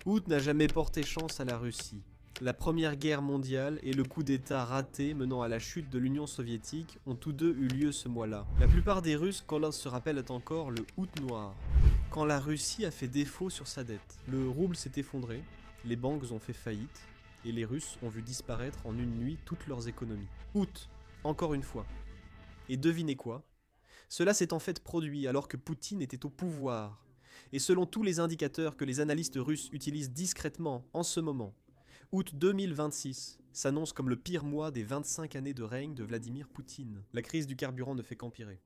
Août n'a jamais porté chance à la Russie. La Première Guerre mondiale et le coup d'État raté menant à la chute de l'Union soviétique ont tous deux eu lieu ce mois-là. La plupart des Russes se rappellent encore le Août noir, quand la Russie a fait défaut sur sa dette. Le rouble s'est effondré, les banques ont fait faillite, et les Russes ont vu disparaître en une nuit toutes leurs économies. Août, encore une fois. Et devinez quoi ? Cela s'est en fait produit alors que Poutine était au pouvoir. Et selon tous les indicateurs que les analystes russes utilisent discrètement en ce moment, août 2026 s'annonce comme le pire mois des 25 années de règne de Vladimir Poutine. La crise du carburant ne fait qu'empirer.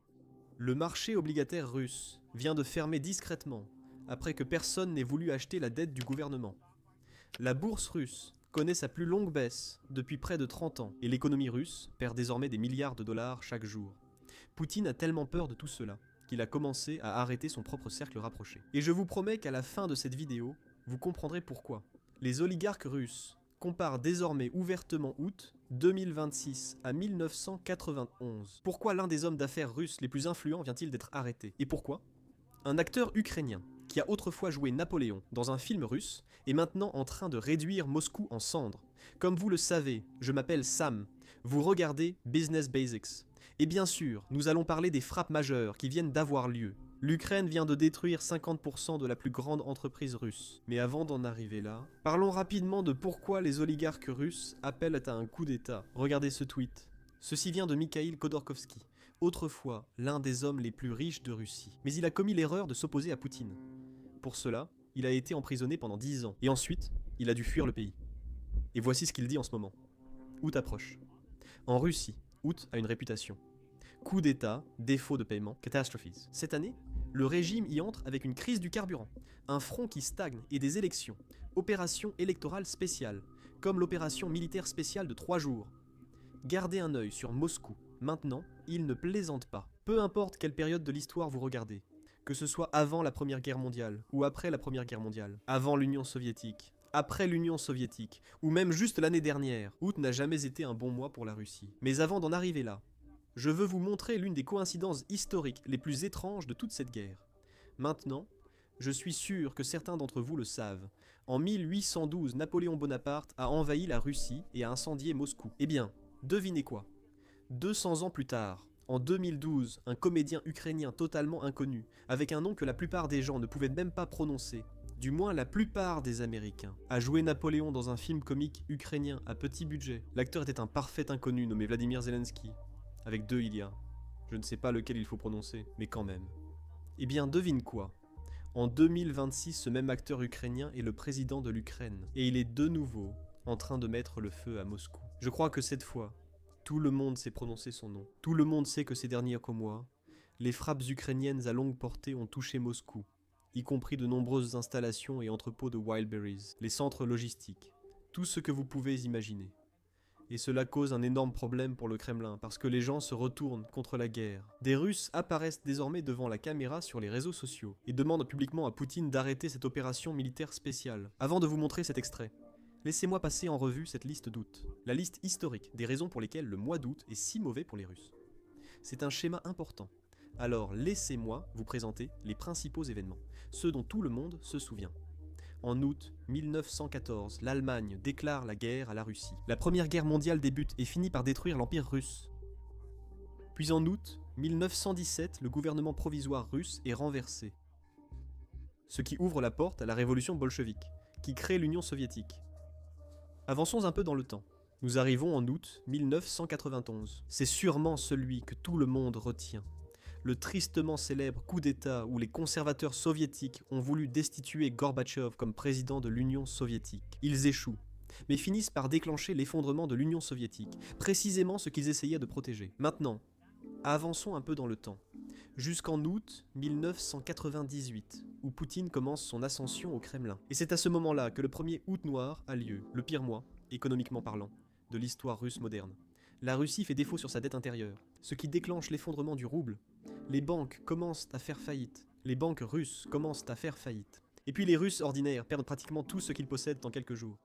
Le marché obligataire russe vient de fermer discrètement, après que personne n'ait voulu acheter la dette du gouvernement. La bourse russe connaît sa plus longue baisse depuis près de 30 ans, et l'économie russe perd désormais des milliards de dollars chaque jour. Poutine a tellement peur de tout cela qu'il a commencé à arrêter son propre cercle rapproché. Et je vous promets qu'à la fin de cette vidéo, vous comprendrez pourquoi. Les oligarques russes comparent désormais ouvertement août 2026 à 1991. Pourquoi l'un des hommes d'affaires russes les plus influents vient-il d'être arrêté? Et pourquoi? Un acteur ukrainien qui a autrefois joué Napoléon dans un film russe est maintenant en train de réduire Moscou en cendres. Comme vous le savez, je m'appelle Sam. Vous regardez Business Basics. Et bien sûr, nous allons parler des frappes majeures qui viennent d'avoir lieu. L'Ukraine vient de détruire 50% de la plus grande entreprise russe. Mais avant d'en arriver là, parlons rapidement de pourquoi les oligarques russes appellent à un coup d'État. Regardez ce tweet. Ceci vient de Mikhail Khodorkovsky, autrefois l'un des hommes les plus riches de Russie. Mais il a commis l'erreur de s'opposer à Poutine. Pour cela, il a été emprisonné pendant 10 ans. Et ensuite, il a dû fuir le pays. Et voici ce qu'il dit en ce moment. Août approche. En Russie, août a une réputation. Coup d'État, défaut de paiement, catastrophes. Cette année, le régime y entre avec une crise du carburant, un front qui stagne et des élections, opération électorale spéciale, comme l'opération militaire spéciale de 3 jours. Gardez un œil sur Moscou. Maintenant, il ne plaisante pas. Peu importe quelle période de l'histoire vous regardez, que ce soit avant la Première Guerre mondiale ou après la Première Guerre mondiale, avant l'Union soviétique, après l'Union soviétique, ou même juste l'année dernière, août n'a jamais été un bon mois pour la Russie. Mais avant d'en arriver là, je veux vous montrer l'une des coïncidences historiques les plus étranges de toute cette guerre. Maintenant, je suis sûr que certains d'entre vous le savent. En 1812, Napoléon Bonaparte a envahi la Russie et a incendié Moscou. Eh bien, devinez quoi? 200 ans plus tard, en 2012, un comédien ukrainien totalement inconnu, avec un nom que la plupart des gens ne pouvaient même pas prononcer, du moins la plupart des Américains, a joué Napoléon dans un film comique ukrainien à petit budget. L'acteur était un parfait inconnu nommé Vladimir Zelensky. Avec 2 il y a. Je ne sais pas lequel il faut prononcer, mais quand même. Eh bien, devine quoi? En 2026, ce même acteur ukrainien est le président de l'Ukraine, et il est de nouveau en train de mettre le feu à Moscou. Je crois que cette fois, tout le monde sait prononcer son nom. Tout le monde sait que ces derniers mois, les frappes ukrainiennes à longue portée ont touché Moscou, y compris de nombreuses installations et entrepôts de Wildberries, les centres logistiques, tout ce que vous pouvez imaginer. Et cela cause un énorme problème pour le Kremlin, parce que les gens se retournent contre la guerre. Des Russes apparaissent désormais devant la caméra sur les réseaux sociaux, et demandent publiquement à Poutine d'arrêter cette opération militaire spéciale. Avant de vous montrer cet extrait, laissez-moi passer en revue cette liste d'août. La liste historique des raisons pour lesquelles le mois d'août est si mauvais pour les Russes. C'est un schéma important. Alors laissez-moi vous présenter les principaux événements, ceux dont tout le monde se souvient. En août 1914, l'Allemagne déclare la guerre à la Russie. La Première Guerre mondiale débute et finit par détruire l'Empire russe. Puis en août 1917, le gouvernement provisoire russe est renversé, ce qui ouvre la porte à la révolution bolchevique, qui crée l'Union soviétique. Avançons un peu dans le temps. Nous arrivons en août 1991. C'est sûrement celui que tout le monde retient. Le tristement célèbre coup d'État où les conservateurs soviétiques ont voulu destituer Gorbatchev comme président de l'Union soviétique. Ils échouent, mais finissent par déclencher l'effondrement de l'Union soviétique, précisément ce qu'ils essayaient de protéger. Maintenant, avançons un peu dans le temps, jusqu'en août 1998, où Poutine commence son ascension au Kremlin. Et c'est à ce moment-là que le premier août noir a lieu, le pire mois, économiquement parlant, de l'histoire russe moderne. La Russie fait défaut sur sa dette intérieure, ce qui déclenche l'effondrement du rouble. Les banques commencent à faire faillite. Les banques russes commencent à faire faillite. Et puis les Russes ordinaires perdent pratiquement tout ce qu'ils possèdent en quelques jours.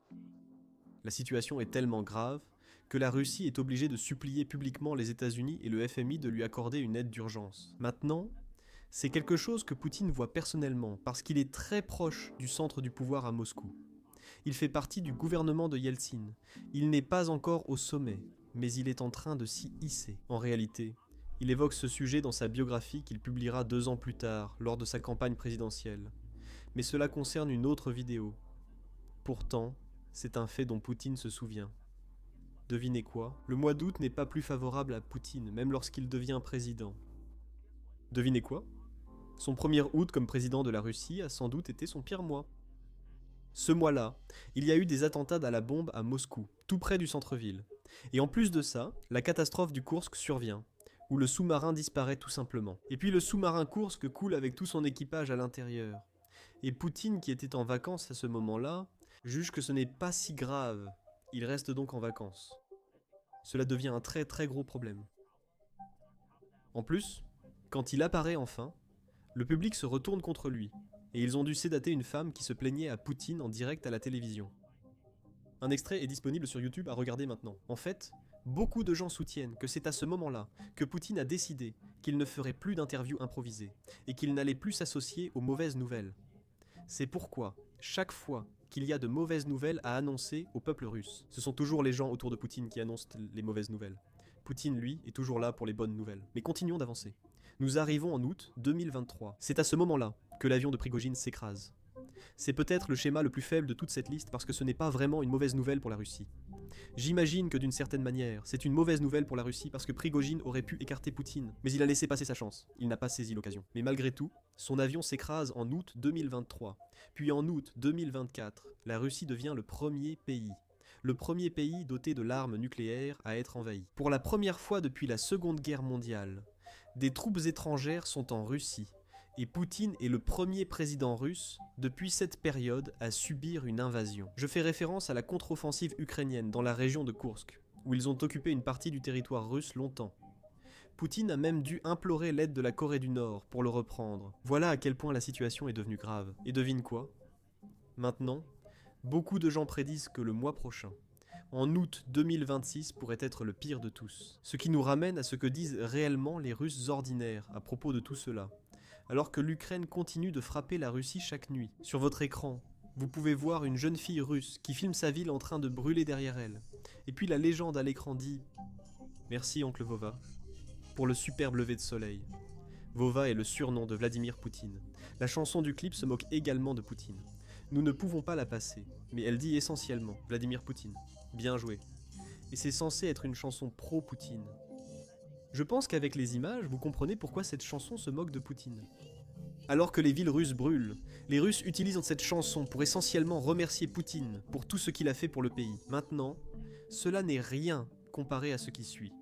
La situation est tellement grave que la Russie est obligée de supplier publiquement les États-Unis et le FMI de lui accorder une aide d'urgence. Maintenant, c'est quelque chose que Poutine voit personnellement parce qu'il est très proche du centre du pouvoir à Moscou. Il fait partie du gouvernement de Yeltsin. Il n'est pas encore au sommet, mais il est en train de s'y hisser. En réalité, il évoque ce sujet dans sa biographie qu'il publiera 2 ans plus tard, lors de sa campagne présidentielle. Mais cela concerne une autre vidéo. Pourtant, c'est un fait dont Poutine se souvient. Devinez quoi? Le mois d'août n'est pas plus favorable à Poutine, même lorsqu'il devient président. Devinez quoi? Son 1er août comme président de la Russie a sans doute été son pire mois. Ce mois-là, il y a eu des attentats à la bombe à Moscou, tout près du centre-ville. Et en plus de ça, la catastrophe du Koursk survient, où le sous-marin disparaît tout simplement. Et puis le sous-marin Koursk coule avec tout son équipage à l'intérieur. Et Poutine, qui était en vacances à ce moment-là, juge que ce n'est pas si grave. Il reste donc en vacances. Cela devient un très très gros problème. En plus, quand il apparaît enfin, le public se retourne contre lui, et ils ont dû sédater une femme qui se plaignait à Poutine en direct à la télévision. Un extrait est disponible sur YouTube à regarder maintenant. En fait, beaucoup de gens soutiennent que c'est à ce moment-là que Poutine a décidé qu'il ne ferait plus d'interviews improvisées, et qu'il n'allait plus s'associer aux mauvaises nouvelles. C'est pourquoi, chaque fois qu'il y a de mauvaises nouvelles à annoncer au peuple russe, ce sont toujours les gens autour de Poutine qui annoncent les mauvaises nouvelles. Poutine, lui, est toujours là pour les bonnes nouvelles. Mais continuons d'avancer. Nous arrivons en août 2023. C'est à ce moment-là que l'avion de Prigojine s'écrase. C'est peut-être le schéma le plus faible de toute cette liste parce que ce n'est pas vraiment une mauvaise nouvelle pour la Russie. J'imagine que d'une certaine manière, c'est une mauvaise nouvelle pour la Russie parce que Prigojine aurait pu écarter Poutine, mais il a laissé passer sa chance, il n'a pas saisi l'occasion. Mais malgré tout, son avion s'écrase en août 2023. Puis en août 2024, la Russie devient le premier pays doté de l'arme nucléaire à être envahi. Pour la première fois depuis la Seconde Guerre mondiale, des troupes étrangères sont en Russie, et Poutine est le premier président russe depuis cette période à subir une invasion. Je fais référence à la contre-offensive ukrainienne dans la région de Koursk, où ils ont occupé une partie du territoire russe longtemps. Poutine a même dû implorer l'aide de la Corée du Nord pour le reprendre. Voilà à quel point la situation est devenue grave. Et devine quoi? Maintenant, beaucoup de gens prédisent que le mois prochain, en août 2026, pourrait être le pire de tous. Ce qui nous ramène à ce que disent réellement les Russes ordinaires à propos de tout cela. Alors que l'Ukraine continue de frapper la Russie chaque nuit. Sur votre écran, vous pouvez voir une jeune fille russe qui filme sa ville en train de brûler derrière elle. Et puis la légende à l'écran dit « Merci oncle Vova pour le superbe lever de soleil ». Vova est le surnom de Vladimir Poutine. La chanson du clip se moque également de Poutine. Nous ne pouvons pas la passer, mais elle dit essentiellement « Vladimir Poutine, bien joué ». Et c'est censé être une chanson pro-Poutine. Je pense qu'avec les images, vous comprenez pourquoi cette chanson se moque de Poutine. Alors que les villes russes brûlent, les Russes utilisent cette chanson pour essentiellement remercier Poutine pour tout ce qu'il a fait pour le pays. Maintenant, cela n'est rien comparé à ce qui suit.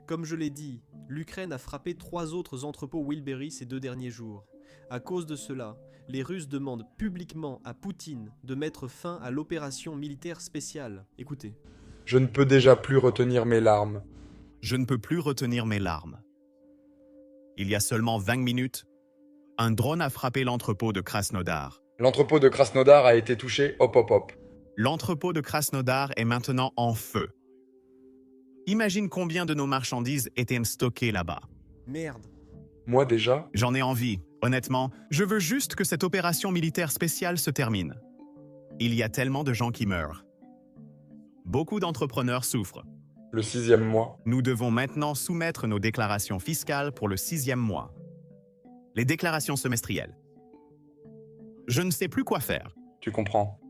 Comme je l'ai dit, l'Ukraine a frappé 3 autres entrepôts Wilbury ces 2 derniers jours. À cause de cela, les Russes demandent publiquement à Poutine de mettre fin à l'opération militaire spéciale. Écoutez. Je ne peux déjà plus retenir mes larmes. Je ne peux plus retenir mes larmes. Il y a seulement 20 minutes, un drone a frappé l'entrepôt de Krasnodar. L'entrepôt de Krasnodar a été touché, hop hop hop. L'entrepôt de Krasnodar est maintenant en feu. Imagine combien de nos marchandises étaient stockées là-bas. Merde. Moi déjà? J'en ai envie, honnêtement. Je veux juste que cette opération militaire spéciale se termine. Il y a tellement de gens qui meurent. Beaucoup d'entrepreneurs souffrent. Le 6e mois. Nous devons maintenant soumettre nos déclarations fiscales pour le 6e mois. Les déclarations semestrielles. Je ne sais plus quoi faire. Tu comprends.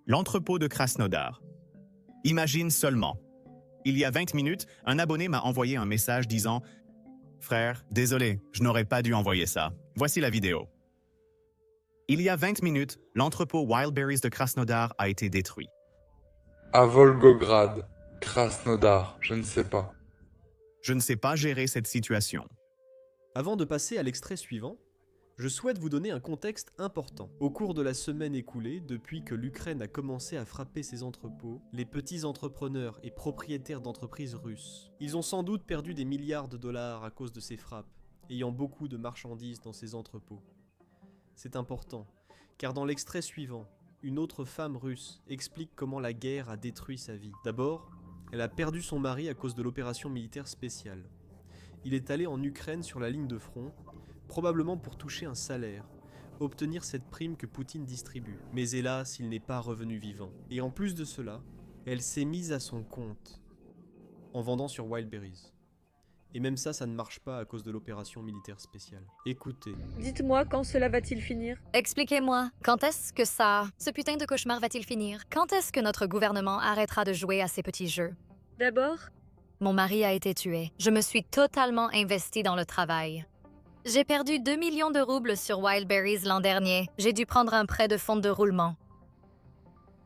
L'entrepôt de Krasnodar. Imagine seulement. Il y a 20 minutes, un abonné m'a envoyé un message disant « Frère, désolé, je n'aurais pas dû envoyer ça. Voici la vidéo. » Il y a 20 minutes, l'entrepôt Wildberries de Krasnodar a été détruit. À Volgograd. Krasnodar, je ne sais pas. Je ne sais pas gérer cette situation. Avant de passer à l'extrait suivant, je souhaite vous donner un contexte important. Au cours de la semaine écoulée, depuis que l'Ukraine a commencé à frapper ses entrepôts, les petits entrepreneurs et propriétaires d'entreprises russes, ils ont sans doute perdu des milliards de dollars à cause de ces frappes, ayant beaucoup de marchandises dans ces entrepôts. C'est important, car dans l'extrait suivant, une autre femme russe explique comment la guerre a détruit sa vie. D'abord, elle a perdu son mari à cause de l'opération militaire spéciale. Il est allé en Ukraine sur la ligne de front, probablement pour toucher un salaire, obtenir cette prime que Poutine distribue. Mais hélas, il n'est pas revenu vivant. Et en plus de cela, elle s'est mise à son compte en vendant sur Wildberries. Et même ça ne marche pas à cause de l'opération militaire spéciale. Écoutez. Dites-moi quand cela va-t-il finir? Expliquez-moi, quand est-ce que ce putain de cauchemar va-t-il finir? Quand est-ce que notre gouvernement arrêtera de jouer à ces petits jeux? D'abord, Mon mari a été tué. Je me suis totalement investie dans le travail. J'ai perdu 2 millions de roubles sur Wildberries l'an dernier. J'ai dû prendre un prêt de fonds de roulement.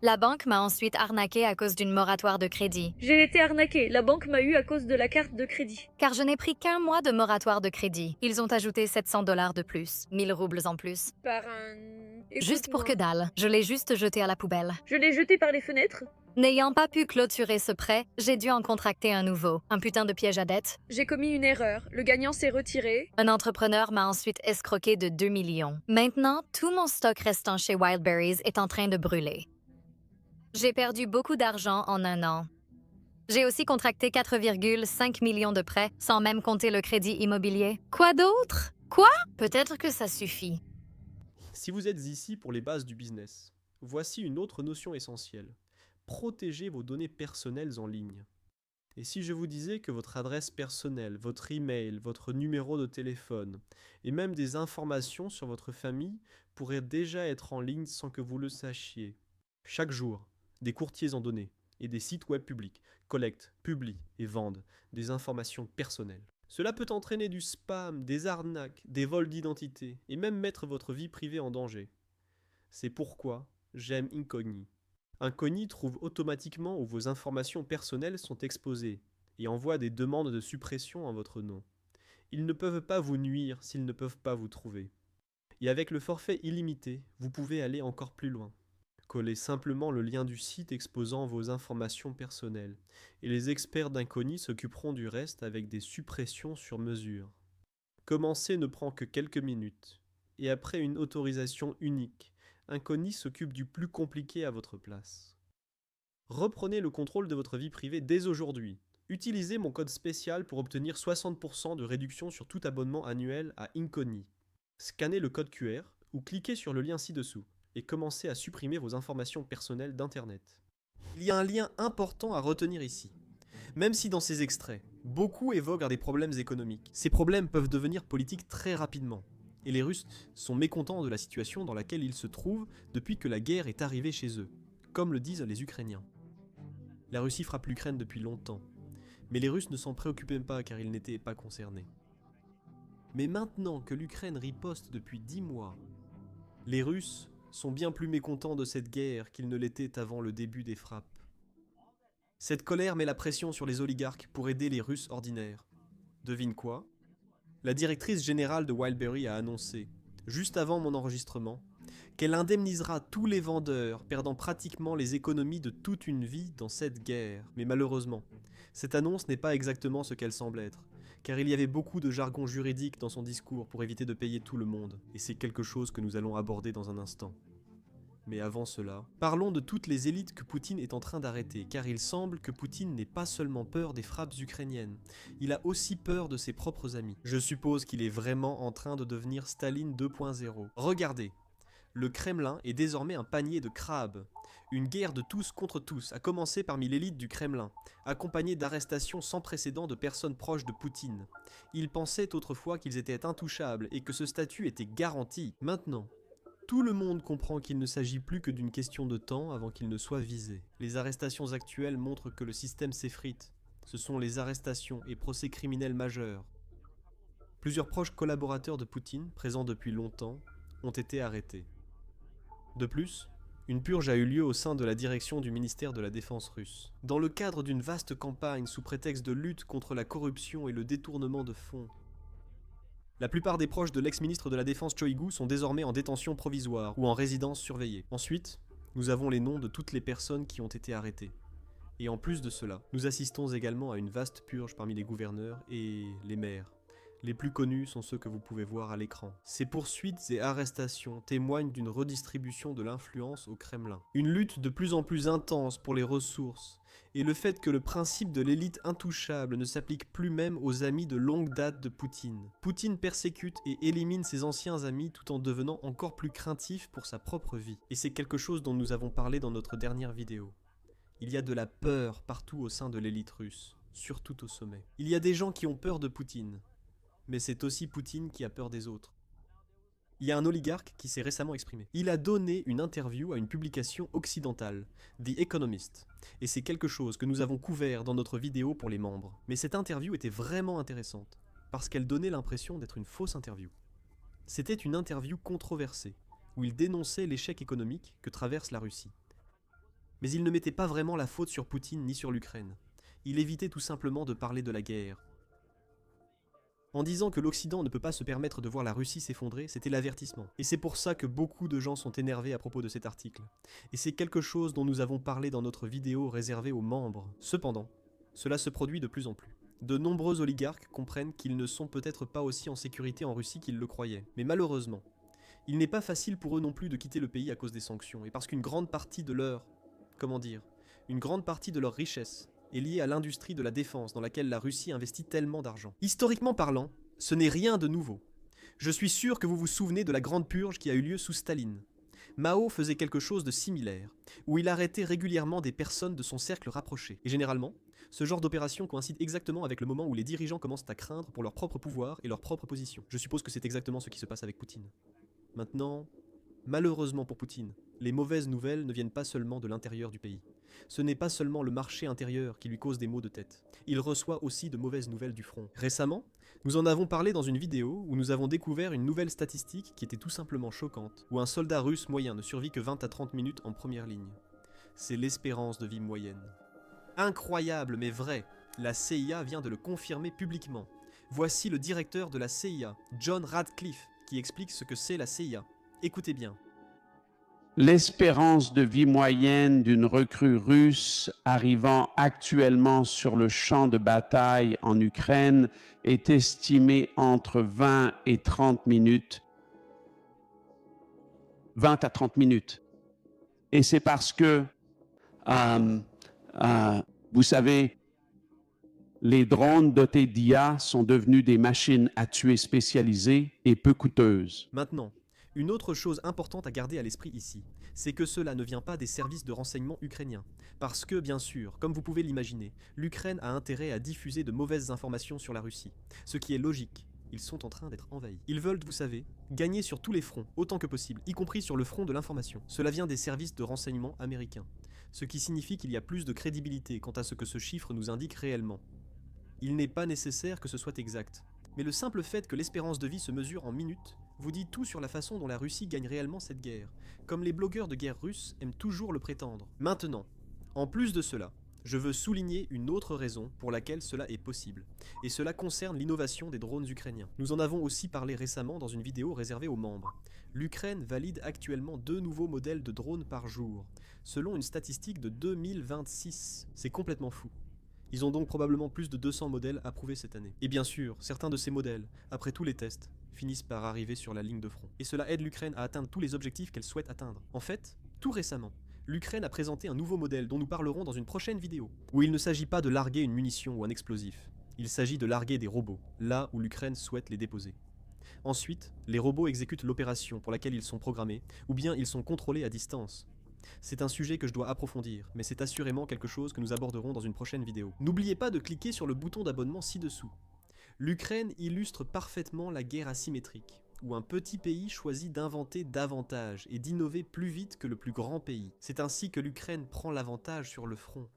La banque m'a ensuite arnaqué à cause d'une moratoire de crédit. j'ai été arnaquée. La banque m'a eu à cause de la carte de crédit. Car je n'ai pris qu'un mois de moratoire de crédit. Ils ont ajouté 700 $ de plus, 1000 roubles en plus. Par un... Juste pour Écoute-moi. que dalle. Je l'ai juste jeté à la poubelle. Je l'ai jeté par les fenêtres. N'ayant pas pu clôturer ce prêt, j'ai dû en contracter un nouveau. Un putain de piège à dette. J'ai commis une erreur. Le gagnant s'est retiré. Un entrepreneur m'a ensuite escroqué de 2 millions. Maintenant, tout mon stock restant chez Wildberries est en train de brûler. J'ai perdu beaucoup d'argent en un an. J'ai aussi contracté 4,5 millions de prêts, sans même compter le crédit immobilier. Quoi d'autre? Quoi? Peut-être que ça suffit. Si vous êtes ici pour les bases du business, voici une autre notion essentielle. Protégez vos données personnelles en ligne. Et si je vous disais que votre adresse personnelle, votre email, votre numéro de téléphone, et même des informations sur votre famille pourraient déjà être en ligne sans que vous le sachiez. Chaque jour, des courtiers en données et des sites web publics collectent, publient et vendent des informations personnelles. Cela peut entraîner du spam, des arnaques, des vols d'identité et même mettre votre vie privée en danger. C'est pourquoi j'aime Incogni. Incogni trouve automatiquement où vos informations personnelles sont exposées et envoie des demandes de suppression en votre nom. Ils ne peuvent pas vous nuire s'ils ne peuvent pas vous trouver. Et avec le forfait illimité, vous pouvez aller encore plus loin. Collez simplement le lien du site exposant vos informations personnelles, et les experts d'Incogni s'occuperont du reste avec des suppressions sur mesure. Commencer ne prend que quelques minutes, et après une autorisation unique, Incogni s'occupe du plus compliqué à votre place. Reprenez le contrôle de votre vie privée dès aujourd'hui. Utilisez mon code spécial pour obtenir 60% de réduction sur tout abonnement annuel à Incogni. Scannez le code QR ou cliquez sur le lien ci-dessous et commencez à supprimer vos informations personnelles d'Internet. Il y a un lien important à retenir ici. Même si dans ces extraits, beaucoup évoquent des problèmes économiques, ces problèmes peuvent devenir politiques très rapidement. Et les Russes sont mécontents de la situation dans laquelle ils se trouvent depuis que la guerre est arrivée chez eux, comme le disent les Ukrainiens. La Russie frappe l'Ukraine depuis longtemps, mais les Russes ne s'en préoccupaient pas car ils n'étaient pas concernés. Mais maintenant que l'Ukraine riposte depuis 10 mois, les Russes sont bien plus mécontents de cette guerre qu'ils ne l'étaient avant le début des frappes. Cette colère met la pression sur les oligarques pour aider les Russes ordinaires. Devine quoi? La directrice générale de Wildberries a annoncé, juste avant mon enregistrement, qu'elle indemnisera tous les vendeurs perdant pratiquement les économies de toute une vie dans cette guerre. Mais malheureusement, cette annonce n'est pas exactement ce qu'elle semble être, car il y avait beaucoup de jargon juridique dans son discours pour éviter de payer tout le monde, et c'est quelque chose que nous allons aborder dans un instant. Mais avant cela, parlons de toutes les élites que Poutine est en train d'arrêter, car il semble que Poutine n'ait pas seulement peur des frappes ukrainiennes, il a aussi peur de ses propres amis. Je suppose qu'il est vraiment en train de devenir Staline 2.0. Regardez, le Kremlin est désormais un panier de crabes. Une guerre de tous contre tous a commencé parmi l'élite du Kremlin, accompagnée d'arrestations sans précédent de personnes proches de Poutine. Ils pensaient autrefois qu'ils étaient intouchables et que ce statut était garanti. Maintenant, tout le monde comprend qu'il ne s'agit plus que d'une question de temps avant qu'ils ne soient visés. Les arrestations actuelles montrent que le système s'effrite. Ce sont les arrestations et procès criminels majeurs. Plusieurs proches collaborateurs de Poutine, présents depuis longtemps, ont été arrêtés. De plus, une purge a eu lieu au sein de la direction du ministère de la Défense russe. Dans le cadre d'une vaste campagne sous prétexte de lutte contre la corruption et le détournement de fonds, la plupart des proches de l'ex-ministre de la Défense Shoigu sont désormais en détention provisoire ou en résidence surveillée. Ensuite, nous avons les noms de toutes les personnes qui ont été arrêtées. Et en plus de cela, nous assistons également à une vaste purge parmi les gouverneurs et les maires, Les plus connus sont ceux que vous pouvez voir à l'écran. Ces poursuites et arrestations témoignent d'une redistribution de l'influence au Kremlin. Une lutte de plus en plus intense pour les ressources, et le fait que le principe de l'élite intouchable ne s'applique plus même aux amis de longue date de Poutine. Poutine persécute et élimine ses anciens amis tout en devenant encore plus craintif pour sa propre vie. Et c'est quelque chose dont nous avons parlé dans notre dernière vidéo. Il y a de la peur partout au sein de l'élite russe, surtout au sommet. Il y a des gens qui ont peur de Poutine, mais c'est aussi Poutine qui a peur des autres. Il y a un oligarque qui s'est récemment exprimé. Il a donné une interview à une publication occidentale, The Economist, et c'est quelque chose que nous avons couvert dans notre vidéo pour les membres. Mais cette interview était vraiment intéressante, parce qu'elle donnait l'impression d'être une fausse interview. C'était une interview controversée, où il dénonçait l'échec économique que traverse la Russie. Mais il ne mettait pas vraiment la faute sur Poutine ni sur l'Ukraine. Il évitait tout simplement de parler de la guerre. En disant que l'Occident ne peut pas se permettre de voir la Russie s'effondrer, c'était l'avertissement. Et c'est pour ça que beaucoup de gens sont énervés à propos de cet article. Et c'est quelque chose dont nous avons parlé dans notre vidéo réservée aux membres. Cependant, cela se produit de plus en plus. De nombreux oligarques comprennent qu'ils ne sont peut-être pas aussi en sécurité en Russie qu'ils le croyaient. Mais malheureusement, il n'est pas facile pour eux non plus de quitter le pays à cause des sanctions, et parce qu'une grande partie de leur... une grande partie de leur richesse est liée à l'industrie de la défense dans laquelle la Russie investit tellement d'argent. Historiquement parlant, ce n'est rien de nouveau. Je suis sûr que vous vous souvenez de la grande purge qui a eu lieu sous Staline. Mao faisait quelque chose de similaire, où il arrêtait régulièrement des personnes de son cercle rapproché. Et généralement, ce genre d'opération coïncide exactement avec le moment où les dirigeants commencent à craindre pour leur propre pouvoir et leur propre position. Je suppose que c'est exactement ce qui se passe avec Poutine. Maintenant, malheureusement pour Poutine, les mauvaises nouvelles ne viennent pas seulement de l'intérieur du pays. Ce n'est pas seulement le marché intérieur qui lui cause des maux de tête. Il reçoit aussi de mauvaises nouvelles du front. Récemment, nous en avons parlé dans une vidéo où nous avons découvert une nouvelle statistique qui était tout simplement choquante, où un soldat russe moyen ne survit que 20 à 30 minutes en première ligne. C'est l'espérance de vie moyenne. Incroyable mais vrai, la CIA vient de le confirmer publiquement. Voici le directeur de la CIA, John Radcliffe, qui explique ce que c'est la CIA. Écoutez bien. L'espérance de vie moyenne d'une recrue russe arrivant actuellement sur le champ de bataille en Ukraine est estimée entre 20 et 30 minutes. 20 à 30 minutes. Et c'est parce que, vous savez, les drones dotés d'IA sont devenus des machines à tuer spécialisées et peu coûteuses. Maintenant, une autre chose importante à garder à l'esprit ici, c'est que cela ne vient pas des services de renseignement ukrainiens. Parce que, bien sûr, comme vous pouvez l'imaginer, l'Ukraine a intérêt à diffuser de mauvaises informations sur la Russie. Ce qui est logique, ils sont en train d'être envahis. Ils veulent, vous savez, gagner sur tous les fronts, autant que possible, y compris sur le front de l'information. Cela vient des services de renseignement américains. Ce qui signifie qu'il y a plus de crédibilité quant à ce que ce chiffre nous indique réellement. Il n'est pas nécessaire que ce soit exact. Mais le simple fait que l'espérance de vie se mesure en minutes vous dit tout sur la façon dont la Russie gagne réellement cette guerre, comme les blogueurs de guerre russes aiment toujours le prétendre. Maintenant, en plus de cela, je veux souligner une autre raison pour laquelle cela est possible, et cela concerne l'innovation des drones ukrainiens. Nous en avons aussi parlé récemment dans une vidéo réservée aux membres. L'Ukraine valide actuellement 2 nouveaux modèles de drones par jour, selon une statistique de 2026. C'est complètement fou. Ils ont donc probablement plus de 200 modèles approuvés cette année. Et bien sûr, certains de ces modèles, après tous les tests, finissent par arriver sur la ligne de front. Et cela aide l'Ukraine à atteindre tous les objectifs qu'elle souhaite atteindre. En fait, tout récemment, l'Ukraine a présenté un nouveau modèle dont nous parlerons dans une prochaine vidéo, où il ne s'agit pas de larguer une munition ou un explosif. Il s'agit de larguer des robots, là où l'Ukraine souhaite les déposer. Ensuite, les robots exécutent l'opération pour laquelle ils sont programmés, ou bien ils sont contrôlés à distance. C'est un sujet que je dois approfondir, mais c'est assurément quelque chose que nous aborderons dans une prochaine vidéo. N'oubliez pas de cliquer sur le bouton d'abonnement ci-dessous. L'Ukraine illustre parfaitement la guerre asymétrique, où un petit pays choisit d'inventer davantage et d'innover plus vite que le plus grand pays. C'est ainsi que l'Ukraine prend l'avantage sur le front.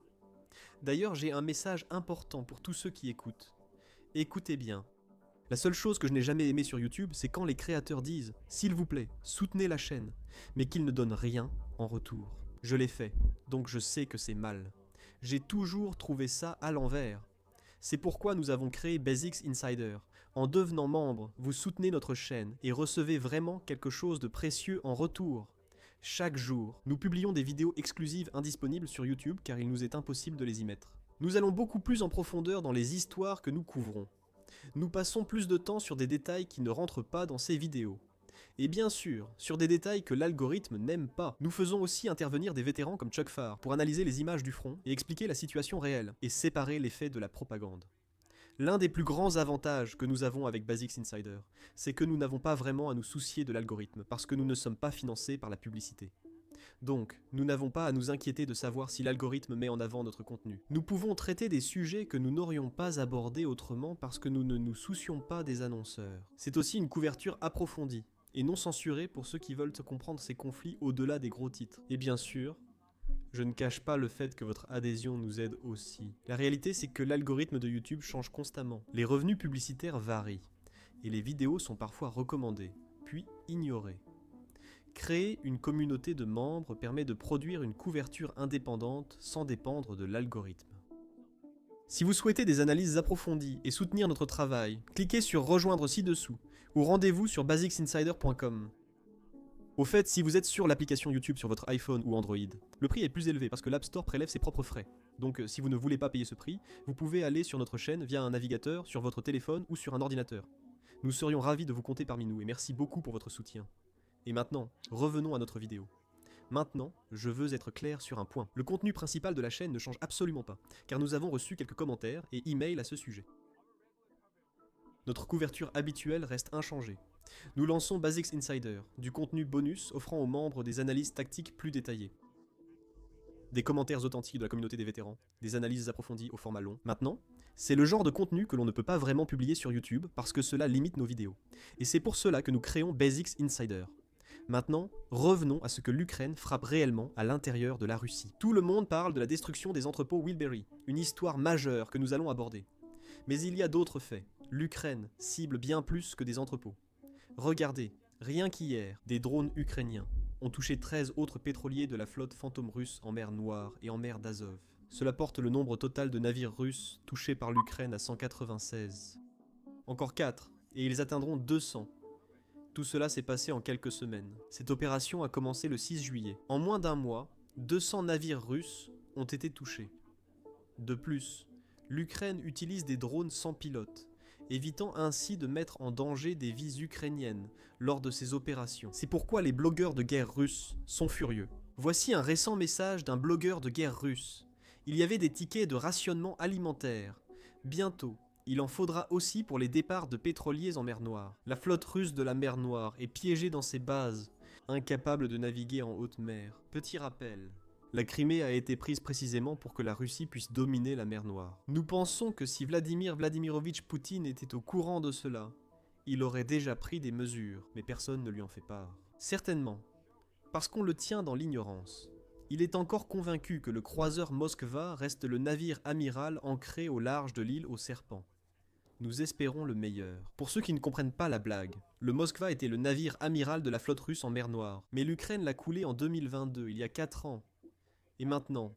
D'ailleurs, j'ai un message important pour tous ceux qui écoutent. Écoutez bien. La seule chose que je n'ai jamais aimé sur YouTube, c'est quand les créateurs disent « S'il vous plaît, soutenez la chaîne », mais qu'ils ne donnent rien en retour. Je l'ai fait, donc je sais que c'est mal. J'ai toujours trouvé ça à l'envers. C'est pourquoi nous avons créé Basics Insider. En devenant membre, vous soutenez notre chaîne et recevez vraiment quelque chose de précieux en retour. Chaque jour, nous publions des vidéos exclusives indisponibles sur YouTube car il nous est impossible de les y mettre. Nous allons beaucoup plus en profondeur dans les histoires que nous couvrons. Nous passons plus de temps sur des détails qui ne rentrent pas dans ces vidéos. Et bien sûr, sur des détails que l'algorithme n'aime pas. Nous faisons aussi intervenir des vétérans comme Chuck Farr pour analyser les images du front et expliquer la situation réelle et séparer les faits de la propagande. L'un des plus grands avantages que nous avons avec Basics Insider, c'est que nous n'avons pas vraiment à nous soucier de l'algorithme parce que nous ne sommes pas financés par la publicité. Donc, nous n'avons pas à nous inquiéter de savoir si l'algorithme met en avant notre contenu. Nous pouvons traiter des sujets que nous n'aurions pas abordés autrement parce que nous ne nous soucions pas des annonceurs. C'est aussi une couverture approfondie et non censurée pour ceux qui veulent comprendre ces conflits au-delà des gros titres. Et bien sûr, je ne cache pas le fait que votre adhésion nous aide aussi. La réalité, c'est que l'algorithme de YouTube change constamment. Les revenus publicitaires varient et les vidéos sont parfois recommandées, puis ignorées. Créer une communauté de membres permet de produire une couverture indépendante sans dépendre de l'algorithme. Si vous souhaitez des analyses approfondies et soutenir notre travail, cliquez sur rejoindre ci-dessous ou rendez-vous sur basicsinsider.com. Au fait, si vous êtes sur l'application YouTube sur votre iPhone ou Android, le prix est plus élevé parce que l'App Store prélève ses propres frais. Donc si vous ne voulez pas payer ce prix, vous pouvez aller sur notre chaîne via un navigateur, sur votre téléphone ou sur un ordinateur. Nous serions ravis de vous compter parmi nous et merci beaucoup pour votre soutien. Et maintenant, revenons à notre vidéo. Maintenant, je veux être clair sur un point. Le contenu principal de la chaîne ne change absolument pas, car nous avons reçu quelques commentaires et emails à ce sujet. Notre couverture habituelle reste inchangée. Nous lançons Basics Insider, du contenu bonus offrant aux membres des analyses tactiques plus détaillées. Des commentaires authentiques de la communauté des vétérans, des analyses approfondies au format long. Maintenant, c'est le genre de contenu que l'on ne peut pas vraiment publier sur YouTube parce que cela limite nos vidéos. Et c'est pour cela que nous créons Basics Insider. Maintenant, revenons à ce que l'Ukraine frappe réellement à l'intérieur de la Russie. Tout le monde parle de la destruction des entrepôts Wilbury, une histoire majeure que nous allons aborder. Mais il y a d'autres faits. L'Ukraine cible bien plus que des entrepôts. Regardez, rien qu'hier, des drones ukrainiens ont touché 13 autres pétroliers de la flotte fantôme russe en mer Noire et en mer d'Azov. Cela porte le nombre total de navires russes touchés par l'Ukraine à 196. Encore 4, et ils atteindront 200. Tout cela s'est passé en quelques semaines. Cette opération a commencé le 6 juillet. En moins d'un mois, 200 navires russes ont été touchés. De plus, l'Ukraine utilise des drones sans pilote, évitant ainsi de mettre en danger des vies ukrainiennes lors de ces opérations. C'est pourquoi les blogueurs de guerre russes sont furieux. Voici un récent message d'un blogueur de guerre russe. Il y avait des tickets de rationnement alimentaire. Bientôt, il en faudra aussi pour les départs de pétroliers en mer Noire. La flotte russe de la mer Noire est piégée dans ses bases, incapable de naviguer en haute mer. Petit rappel, la Crimée a été prise précisément pour que la Russie puisse dominer la mer Noire. Nous pensons que si Vladimir Vladimirovitch Poutine était au courant de cela, il aurait déjà pris des mesures, mais personne ne lui en fait part. Certainement, parce qu'on le tient dans l'ignorance. Il est encore convaincu que le croiseur Moskva reste le navire amiral ancré au large de l'île aux serpents. Nous espérons le meilleur. Pour ceux qui ne comprennent pas la blague, le Moskva était le navire amiral de la flotte russe en mer Noire, mais l'Ukraine l'a coulé en 2022, il y a 4 ans. Et maintenant,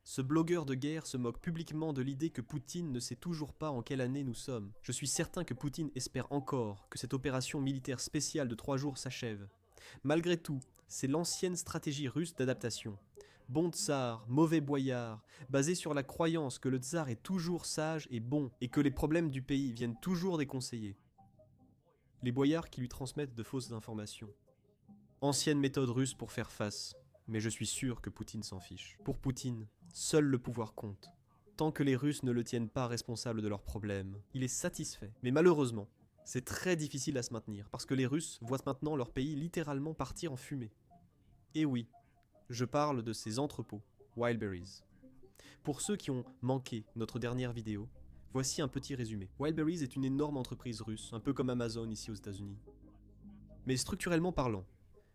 ce blogueur de guerre se moque publiquement de l'idée que Poutine ne sait toujours pas en quelle année nous sommes. Je suis certain que Poutine espère encore que cette opération militaire spéciale de 3 jours s'achève. Malgré tout, c'est l'ancienne stratégie russe d'adaptation. Bon tsar, mauvais boyard, basé sur la croyance que le tsar est toujours sage et bon, et que les problèmes du pays viennent toujours des conseillers. Les boyards qui lui transmettent de fausses informations. Ancienne méthode russe pour faire face, mais je suis sûr que Poutine s'en fiche. Pour Poutine, seul le pouvoir compte. Tant que les Russes ne le tiennent pas responsable de leurs problèmes, il est satisfait. Mais malheureusement, c'est très difficile à se maintenir, parce que les Russes voient maintenant leur pays littéralement partir en fumée. Et oui, je parle de ces entrepôts, Wildberries. Pour ceux qui ont manqué notre dernière vidéo, voici un petit résumé. Wildberries est une énorme entreprise russe, un peu comme Amazon ici aux États-Unis. Mais structurellement parlant,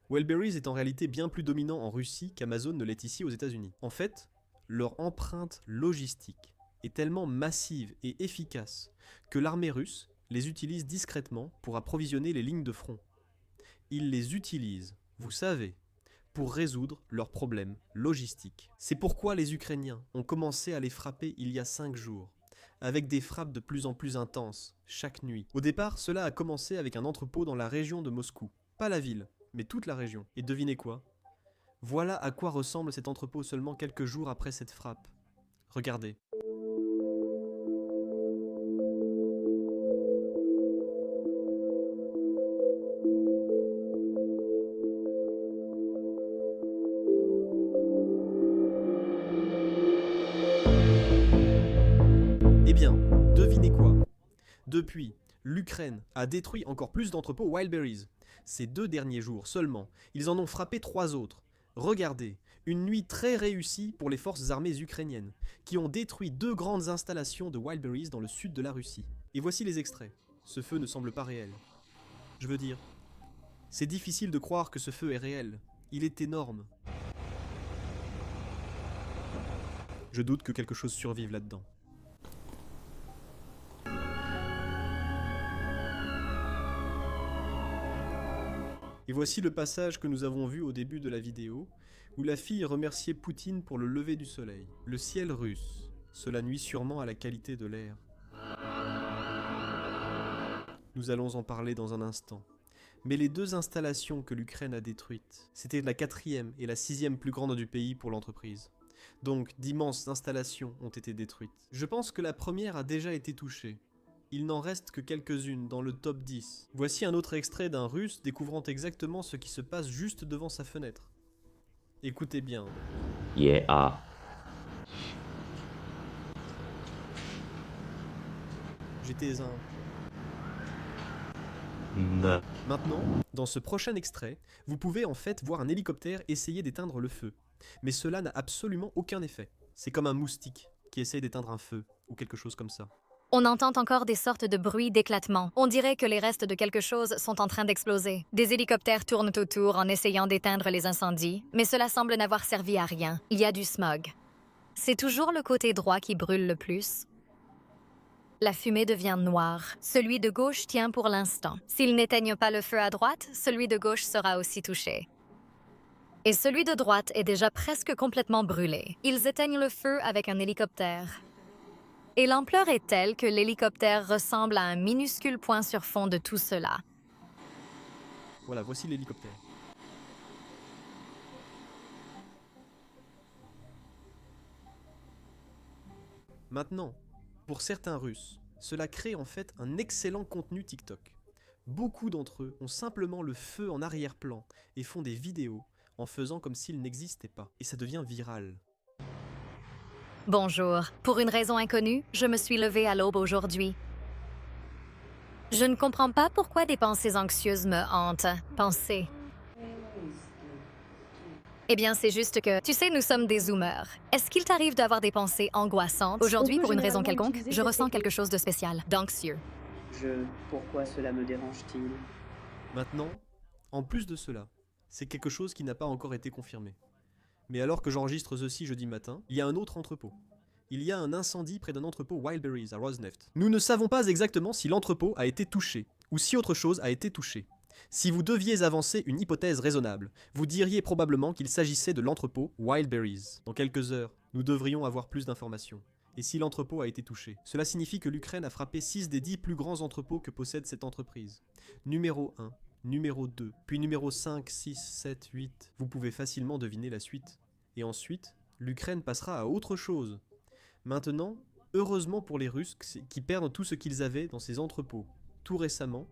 Wildberries est en réalité bien plus dominant en Russie qu'Amazon ne l'est ici aux États-Unis. En fait, leur empreinte logistique est tellement massive et efficace que l'armée russe les utilise discrètement pour approvisionner les lignes de front. Ils les utilisent, vous savez, pour résoudre leurs problèmes logistiques. C'est pourquoi les Ukrainiens ont commencé à les frapper il y a 5 jours, avec des frappes de plus en plus intenses, chaque nuit. Au départ, cela a commencé avec un entrepôt dans la région de Moscou. Pas la ville, mais toute la région. Et devinez quoi? Voilà à quoi ressemble cet entrepôt seulement quelques jours après cette frappe. Regardez. Depuis, l'Ukraine a détruit encore plus d'entrepôts Wildberries. Ces 2 derniers jours seulement, ils en ont frappé 3 autres. Regardez, une nuit très réussie pour les forces armées ukrainiennes, qui ont détruit 2 grandes installations de Wildberries dans le sud de la Russie. Et voici les extraits. Ce feu ne semble pas réel. Je veux dire, c'est difficile de croire que ce feu est réel. Il est énorme. Je doute que quelque chose survive là-dedans. Et voici le passage que nous avons vu au début de la vidéo, où la fille remerciait Poutine pour le lever du soleil. Le ciel russe, cela nuit sûrement à la qualité de l'air. Nous allons en parler dans un instant. Mais les 2 installations que l'Ukraine a détruites, c'était la 4e et la 6e plus grande du pays pour l'entreprise. Donc d'immenses installations ont été détruites. Je pense que la première a déjà été touchée. Il n'en reste que quelques-unes dans le top 10. Voici un autre extrait d'un Russe découvrant exactement ce qui se passe juste devant sa fenêtre. Écoutez bien. Yeah. J'étais un... Non. Maintenant, dans ce prochain extrait, vous pouvez en fait voir un hélicoptère essayer d'éteindre le feu. Mais cela n'a absolument aucun effet. C'est comme un moustique qui essaye d'éteindre un feu, ou quelque chose comme ça. On entend encore des sortes de bruits d'éclatement. On dirait que les restes de quelque chose sont en train d'exploser. Des hélicoptères tournent autour en essayant d'éteindre les incendies, mais cela semble n'avoir servi à rien. Il y a du smog. C'est toujours le côté droit qui brûle le plus. La fumée devient noire. Celui de gauche tient pour l'instant. S'ils n'éteignent pas le feu à droite, celui de gauche sera aussi touché. Et celui de droite est déjà presque complètement brûlé. Ils éteignent le feu avec un hélicoptère. Et l'ampleur est telle que l'hélicoptère ressemble à un minuscule point sur fond de tout cela. Voilà, voici l'hélicoptère. Maintenant, pour certains Russes, cela crée en fait un excellent contenu TikTok. Beaucoup d'entre eux ont simplement le feu en arrière-plan et font des vidéos en faisant comme s'il n'existait pas. Et ça devient viral. Bonjour. Pour une raison inconnue, je me suis levée à l'aube aujourd'hui. Je ne comprends pas pourquoi des pensées anxieuses me hantent. Pensez. Eh bien, c'est juste que, tu sais, nous sommes des zoomers. Est-ce qu'il t'arrive d'avoir des pensées angoissantes? Aujourd'hui, On peut pour une raison généralement quelconque, utiliser je cette ressens technique. quelque chose de spécial, d'anxieux. Pourquoi cela me dérange-t-il? Maintenant, en plus de cela, c'est quelque chose qui n'a pas encore été confirmé. Mais alors que j'enregistre ceci jeudi matin, il y a un autre entrepôt. Il y a un incendie près d'un entrepôt Wildberries à Rosneft. Nous ne savons pas exactement si l'entrepôt a été touché, ou si autre chose a été touché. Si vous deviez avancer une hypothèse raisonnable, vous diriez probablement qu'il s'agissait de l'entrepôt Wildberries. Dans quelques heures, nous devrions avoir plus d'informations. Et si l'entrepôt a été touché, cela signifie que l'Ukraine a frappé 6 des 10 plus grands entrepôts que possède cette entreprise. Numéro 1, numéro 2, puis numéro 5, 6, 7, 8. Vous pouvez facilement deviner la suite. Et ensuite, l'Ukraine passera à autre chose. Maintenant, heureusement pour les Russes qui perdent tout ce qu'ils avaient dans ces entrepôts. Tout récemment,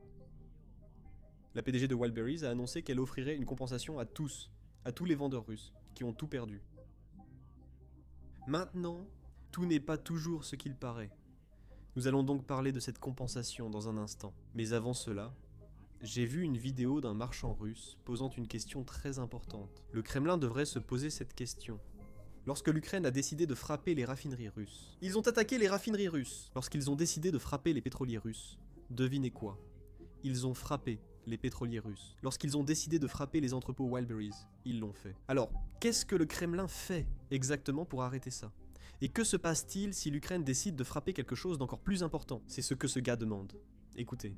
la PDG de Wildberries a annoncé qu'elle offrirait une compensation à tous les vendeurs russes qui ont tout perdu. Maintenant, tout n'est pas toujours ce qu'il paraît. Nous allons donc parler de cette compensation dans un instant. Mais avant cela, j'ai vu une vidéo d'un marchand russe posant une question très importante. Le Kremlin devrait se poser cette question. Lorsque l'Ukraine a décidé de frapper les raffineries russes, ils ont attaqué les raffineries russes. Lorsqu'ils ont décidé de frapper les pétroliers russes, devinez quoi? Ils ont frappé les pétroliers russes. Lorsqu'ils ont décidé de frapper les entrepôts Wildberries, ils l'ont fait. Alors, qu'est-ce que le Kremlin fait exactement pour arrêter ça? Et que se passe-t-il si l'Ukraine décide de frapper quelque chose d'encore plus important? C'est ce que ce gars demande. Écoutez.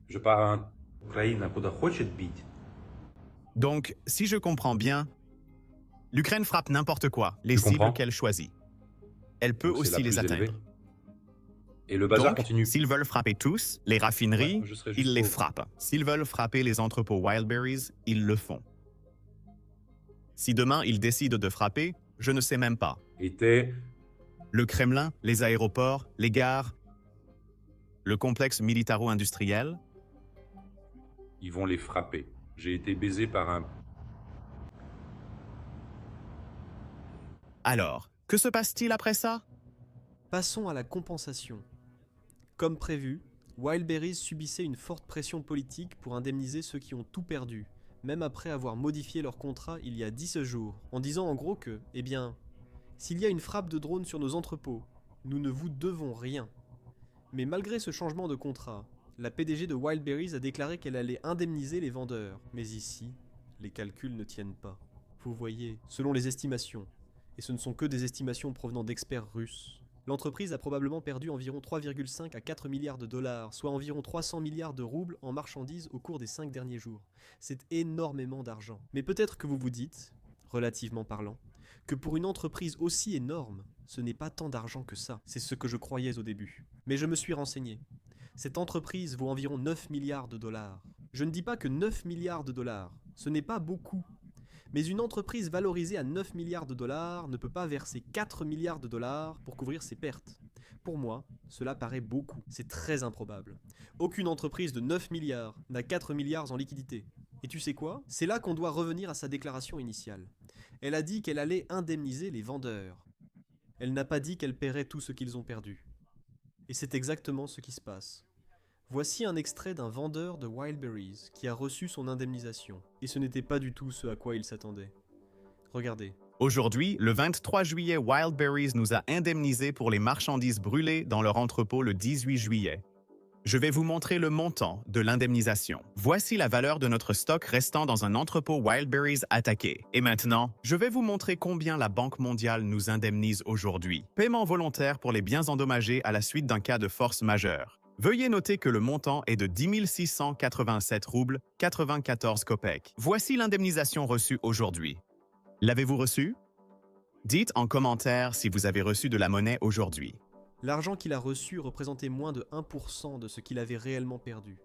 Donc, si je comprends bien, l'Ukraine frappe n'importe quoi, les Tu cibles comprends qu'elle choisit. Elle peut Donc, c'est la aussi les plus atteindre. élevée. Et le bazar Donc, continue. s'ils veulent frapper tous, les raffineries, Ouais, je serai juste ils les pour. frappent. S'ils veulent frapper les entrepôts Wildberries, ils le font. Si demain ils décident de frapper, je ne sais même pas. Était Le Kremlin, les aéroports, les gares, le complexe militaro-industriel, ils vont les frapper. J'ai été baisé par un... alors, que se passe-t-il après ça? Passons à la compensation. Comme prévu, Wildberries subissait une forte pression politique pour indemniser ceux qui ont tout perdu, même après avoir modifié leur contrat il y a 10 jours, en disant en gros que, eh bien, s'il y a une frappe de drone sur nos entrepôts, nous ne vous devons rien. Mais malgré ce changement de contrat, la PDG de Wildberries a déclaré qu'elle allait indemniser les vendeurs. Mais ici, les calculs ne tiennent pas. Vous voyez, selon les estimations, et ce ne sont que des estimations provenant d'experts russes, l'entreprise a probablement perdu environ 3,5 à 4 milliards de dollars, soit environ 300 milliards de roubles en marchandises au cours des 5 derniers jours. C'est énormément d'argent. Mais peut-être que vous vous dites, relativement parlant, que pour une entreprise aussi énorme, ce n'est pas tant d'argent que ça. C'est ce que je croyais au début. Mais je me suis renseigné. Cette entreprise vaut environ 9 milliards de dollars. Je ne dis pas que 9 milliards de dollars, ce n'est pas beaucoup. Mais une entreprise valorisée à 9 milliards de dollars ne peut pas verser 4 milliards de dollars pour couvrir ses pertes. Pour moi, cela paraît beaucoup. C'est très improbable. Aucune entreprise de 9 milliards n'a 4 milliards en liquidité. Et tu sais quoi? C'est là qu'on doit revenir à sa déclaration initiale. Elle a dit qu'elle allait indemniser les vendeurs. Elle n'a pas dit qu'elle paierait tout ce qu'ils ont perdu. Et c'est exactement ce qui se passe. Voici un extrait d'un vendeur de Wildberries qui a reçu son indemnisation. Et ce n'était pas du tout ce à quoi il s'attendait. Regardez. Aujourd'hui, le 23 juillet, Wildberries nous a indemnisés pour les marchandises brûlées dans leur entrepôt le 18 juillet. Je vais vous montrer le montant de l'indemnisation. Voici la valeur de notre stock restant dans un entrepôt Wildberries attaqué. Et maintenant, je vais vous montrer combien la Banque mondiale nous indemnise aujourd'hui. Paiement volontaire pour les biens endommagés à la suite d'un cas de force majeure. Veuillez noter que le montant est de 10 687 roubles 94 kopecks. Voici l'indemnisation reçue aujourd'hui. L'avez-vous reçue? Dites en commentaire si vous avez reçu de la monnaie aujourd'hui. L'argent qu'il a reçu représentait moins de 1% de ce qu'il avait réellement perdu.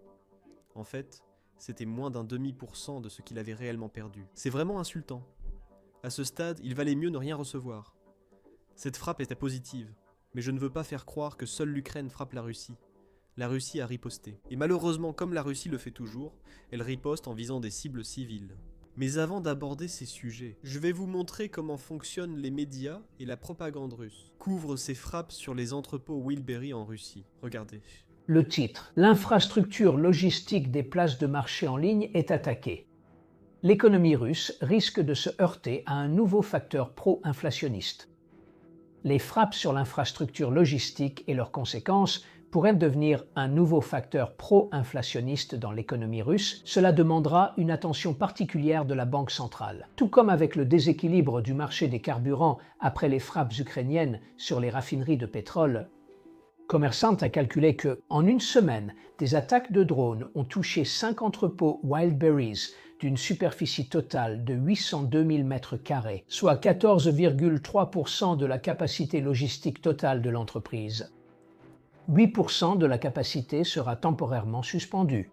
En fait, c'était moins d'un demi% de ce qu'il avait réellement perdu. C'est vraiment insultant. À ce stade, il valait mieux ne rien recevoir. Cette frappe était positive, mais je ne veux pas faire croire que seule l'Ukraine frappe la Russie. La Russie a riposté. Et malheureusement, comme la Russie le fait toujours, elle riposte en visant des cibles civiles. Mais avant d'aborder ces sujets, je vais vous montrer comment fonctionnent les médias et la propagande russe. Couvrent ces frappes sur les entrepôts Wildberries en Russie. Regardez. Le titre. L'infrastructure logistique des places de marché en ligne est attaquée. L'économie russe risque de se heurter à un nouveau facteur pro-inflationniste. Les frappes sur l'infrastructure logistique et leurs conséquences pourraient devenir un nouveau facteur pro-inflationniste dans l'économie russe. Cela demandera une attention particulière de la Banque centrale. Tout comme avec le déséquilibre du marché des carburants après les frappes ukrainiennes sur les raffineries de pétrole, Commerçant a calculé que, en une semaine, des attaques de drones ont touché 5 entrepôts Wildberries d'une superficie totale de 802 000 m², soit 14,3% de la capacité logistique totale de l'entreprise. 8% de la capacité sera temporairement suspendue.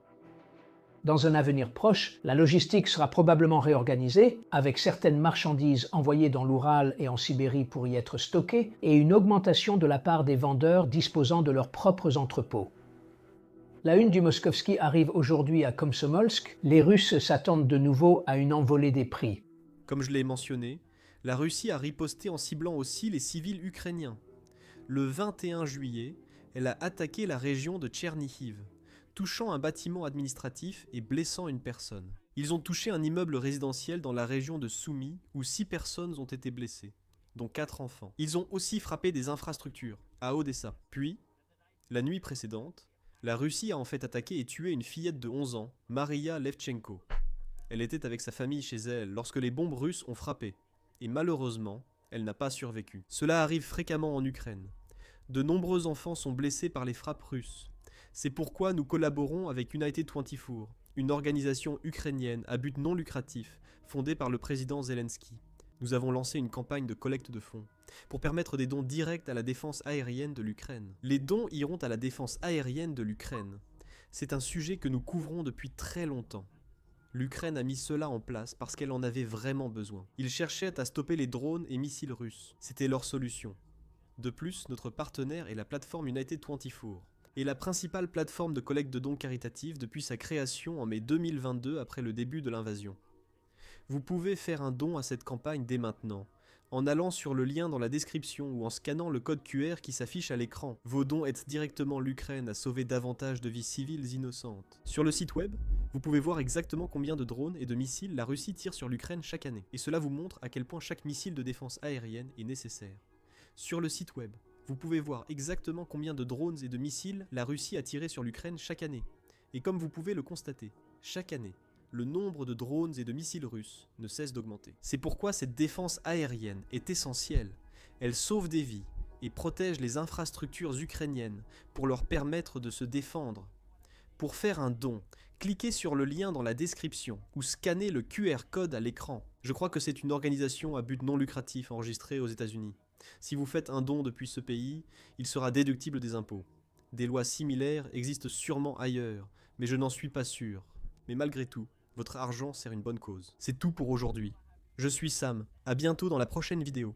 Dans un avenir proche, la logistique sera probablement réorganisée, avec certaines marchandises envoyées dans l'Oural et en Sibérie pour y être stockées, et une augmentation de la part des vendeurs disposant de leurs propres entrepôts. La une du Moskovski arrive aujourd'hui à Komsomolsk. Les Russes s'attendent de nouveau à une envolée des prix. Comme je l'ai mentionné, la Russie a riposté en ciblant aussi les civils ukrainiens. Le 21 juillet, elle a attaqué la région de Tchernihiv, touchant un bâtiment administratif et blessant une personne. Ils ont touché un immeuble résidentiel dans la région de Soumy où 6 personnes ont été blessées, dont 4 enfants. Ils ont aussi frappé des infrastructures, à Odessa. Puis, la nuit précédente, la Russie a en fait attaqué et tué une fillette de 11 ans, Maria Levchenko. Elle était avec sa famille chez elle lorsque les bombes russes ont frappé, et malheureusement, elle n'a pas survécu. Cela arrive fréquemment en Ukraine. De nombreux enfants sont blessés par les frappes russes. C'est pourquoi nous collaborons avec United 24, une organisation ukrainienne à but non lucratif fondée par le président Zelensky. Nous avons lancé une campagne de collecte de fonds pour permettre des dons directs à la défense aérienne de l'Ukraine. Les dons iront à la défense aérienne de l'Ukraine. C'est un sujet que nous couvrons depuis très longtemps. L'Ukraine a mis cela en place parce qu'elle en avait vraiment besoin. Ils cherchaient à stopper les drones et missiles russes. C'était leur solution. De plus, notre partenaire est la plateforme United 24, et la principale plateforme de collecte de dons caritatifs depuis sa création en mai 2022 après le début de l'invasion. Vous pouvez faire un don à cette campagne dès maintenant, en allant sur le lien dans la description ou en scannant le code QR qui s'affiche à l'écran. Vos dons aident directement l'Ukraine à sauver davantage de vies civiles innocentes. Sur le site web, vous pouvez voir exactement combien de drones et de missiles la Russie tire sur l'Ukraine chaque année. Et cela vous montre à quel point chaque missile de défense aérienne est nécessaire. Sur le site web, vous pouvez voir exactement combien de drones et de missiles la Russie a tiré sur l'Ukraine chaque année. Et comme vous pouvez le constater, chaque année, le nombre de drones et de missiles russes ne cesse d'augmenter. C'est pourquoi cette défense aérienne est essentielle. Elle sauve des vies et protège les infrastructures ukrainiennes pour leur permettre de se défendre. Pour faire un don, cliquez sur le lien dans la description ou scannez le QR code à l'écran. Je crois que c'est une organisation à but non lucratif enregistrée aux États-Unis. Si vous faites un don depuis ce pays, il sera déductible des impôts. Des lois similaires existent sûrement ailleurs, mais je n'en suis pas sûr. Mais malgré tout, votre argent sert une bonne cause. C'est tout pour aujourd'hui. Je suis Sam, à bientôt dans la prochaine vidéo.